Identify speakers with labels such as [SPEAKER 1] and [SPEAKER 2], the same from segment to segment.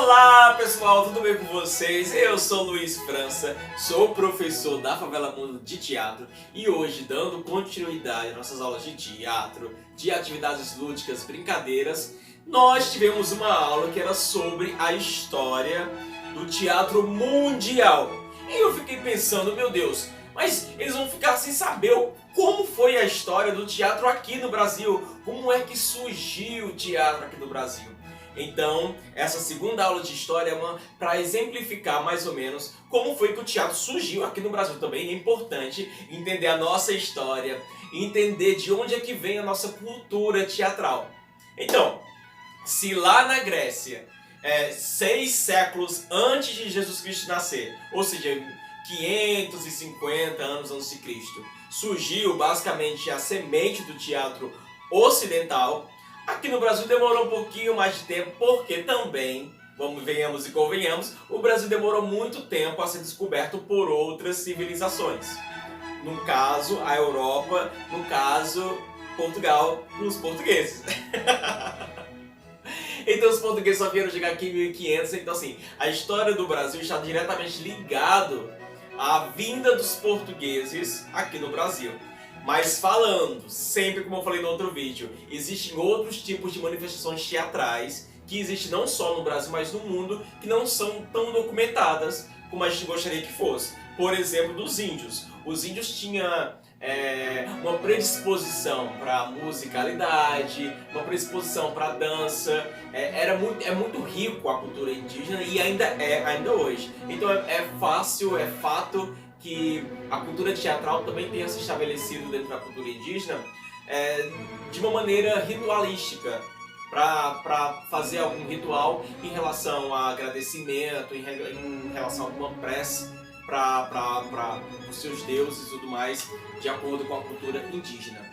[SPEAKER 1] Olá pessoal, tudo bem com vocês? Eu sou Luiz França, sou professor da Favela Mundo de Teatro e hoje, dando continuidade às nossas aulas de teatro, de atividades lúdicas, brincadeiras, nós tivemos uma aula que era sobre a história do teatro mundial. E eu fiquei pensando, meu Deus, mas eles vão ficar sem saber como foi a história do teatro aqui no Brasil, como é que surgiu o teatro aqui no Brasil. Então, essa segunda aula de história é para exemplificar mais ou menos como foi que o teatro surgiu aqui no Brasil. Também é importante entender a nossa história, entender de onde é que vem a nossa cultura teatral. Então, se lá na Grécia, 6 séculos antes de Jesus Cristo nascer, ou seja, 550 anos antes de Cristo, surgiu basicamente a semente do teatro ocidental. Aqui no Brasil demorou um pouquinho mais de tempo, porque também, venhamos e convenhamos, o Brasil demorou muito tempo a ser descoberto por outras civilizações. No caso, a Europa, no caso, Portugal, os portugueses. Então os portugueses só vieram chegar aqui em 1500, então assim, a história do Brasil está diretamente ligado à vinda dos portugueses aqui no Brasil. Mas falando, sempre como eu falei no outro vídeo, existem outros tipos de manifestações teatrais que existem não só no Brasil, mas no mundo, que não são tão documentadas como a gente gostaria que fosse. Por exemplo, dos índios. Os índios tinham uma predisposição para musicalidade, uma predisposição para dança. É muito rico a cultura indígena e ainda hoje. Então é fato que a cultura teatral também tenha se estabelecido dentro da cultura indígena de uma maneira ritualística, para fazer algum ritual em relação a agradecimento, em relação a alguma prece para os seus deuses e tudo mais, de acordo com a cultura indígena.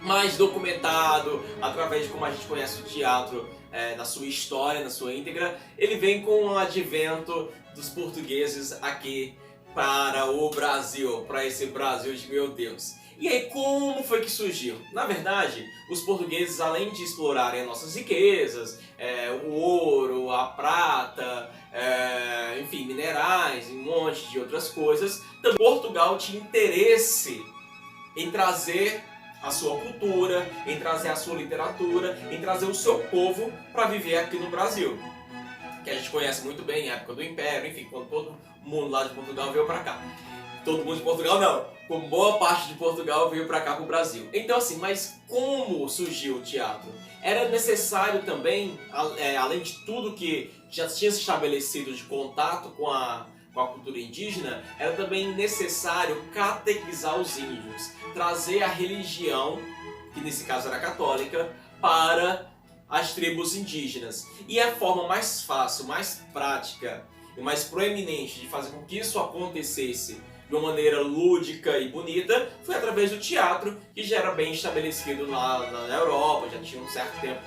[SPEAKER 1] Mais documentado, através de como a gente conhece o teatro na sua história, na sua íntegra, ele vem com o advento dos portugueses aqui para o Brasil, para esse Brasil de meu Deus. E aí, como foi que surgiu? Na verdade, os portugueses, além de explorarem as nossas riquezas, o ouro, a prata, enfim, minerais, um monte de outras coisas, também Portugal tinha interesse em trazer a sua cultura, em trazer a sua literatura, em trazer o seu povo para viver aqui no Brasil. Que a gente conhece muito bem, a época do Império, enfim, quando todo mundo lá de Portugal veio para cá. Todo mundo de Portugal não, como boa parte de Portugal veio para cá, para o Brasil. Então assim, mas como surgiu o teatro? Era necessário também, além de tudo que já tinha se estabelecido de contato com a cultura indígena, era também necessário catequizar os índios, trazer a religião, que nesse caso era católica, para as tribos indígenas. E a forma mais fácil, mais prática e mais proeminente de fazer com que isso acontecesse de uma maneira lúdica e bonita foi através do teatro, que já era bem estabelecido lá na Europa, já tinha um certo tempo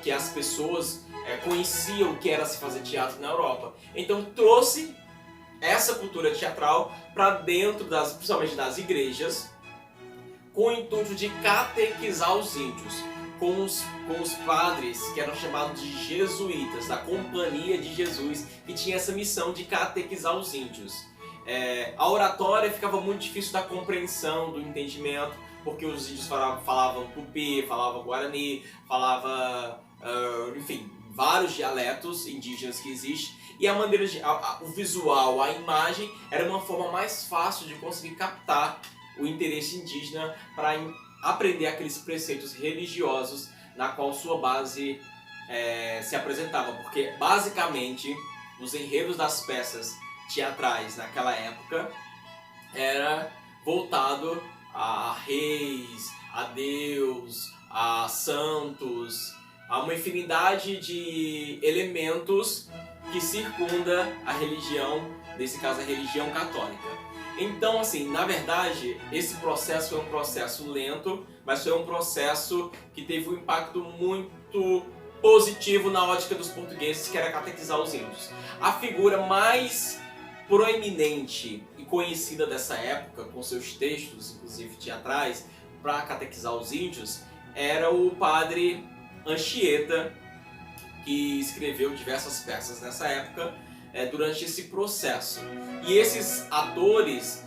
[SPEAKER 1] que as pessoas conheciam o que era se fazer teatro na Europa. Então trouxe essa cultura teatral para dentro, principalmente das igrejas, com o intuito de catequizar os índios. Com os padres que eram chamados de jesuítas, da Companhia de Jesus, que tinha essa missão de catequizar os índios. A oratória ficava muito difícil da compreensão, do entendimento, porque os índios falavam tupi, falavam guarani, falavam, enfim, vários dialetos indígenas que existem, e a maneira o visual, a imagem, era uma forma mais fácil de conseguir captar o interesse indígena para aprender aqueles preceitos religiosos na qual sua base se apresentava, porque basicamente os enredos das peças teatrais naquela época era voltado a reis, a Deus, a santos, a uma infinidade de elementos que circunda a religião, nesse caso a religião católica. Então, assim, na verdade, esse processo foi um processo lento, mas foi um processo que teve um impacto muito positivo na ótica dos portugueses, que era catequizar os índios. A figura mais proeminente e conhecida dessa época, com seus textos, inclusive teatrais, para catequizar os índios, era o padre Anchieta, que escreveu diversas peças nessa época durante esse processo. E esses atores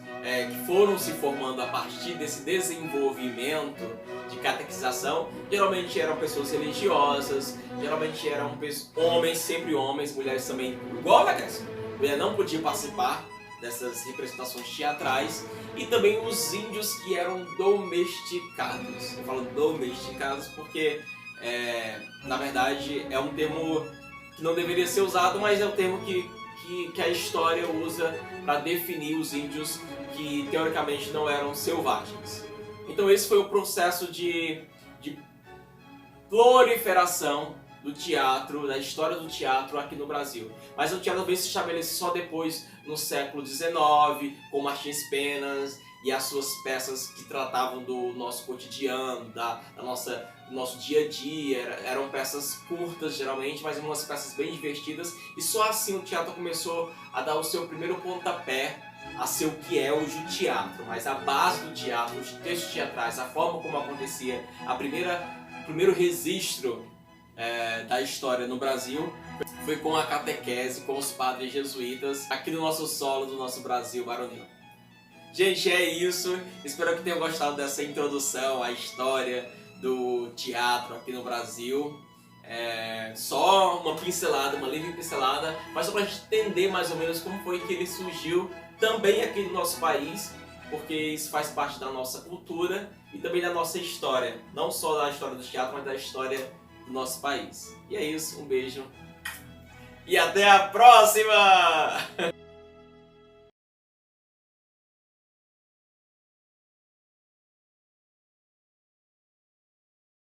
[SPEAKER 1] que foram se formando a partir desse desenvolvimento de catequização, geralmente eram pessoas religiosas, geralmente eram homens, sempre homens, mulheres também, igual a Grécia. Mulher não podia participar dessas representações teatrais, e também os índios que eram domesticados. Eu falo domesticados porque, na verdade, é um termo que não deveria ser usado, mas é um termo que a história usa para definir os índios que, teoricamente, não eram selvagens. Então esse foi o processo de proliferação do teatro, da história do teatro aqui no Brasil. Mas o teatro veio se estabelecer só depois, no século XIX, com Martins Penas e as suas peças que tratavam do nosso cotidiano, do nosso dia a dia. Eram peças curtas, geralmente, mas umas peças bem divertidas. E só assim o teatro começou a dar o seu primeiro pontapé a ser o que é hoje o teatro. Mas a base do teatro, os textos teatrais, a forma como acontecia, o primeiro registro da história no Brasil foi com a catequese, com os padres jesuítas, aqui no nosso solo do nosso Brasil varonil. Gente, é isso. Espero que tenham gostado dessa introdução à história do teatro aqui no Brasil. Só uma pincelada, uma leve pincelada, mas só pra gente entender mais ou menos como foi que ele surgiu também aqui no nosso país, porque isso faz parte da nossa cultura e também da nossa história. Não só da história do teatro, mas da história do nosso país. E é isso, um beijo e até a próxima!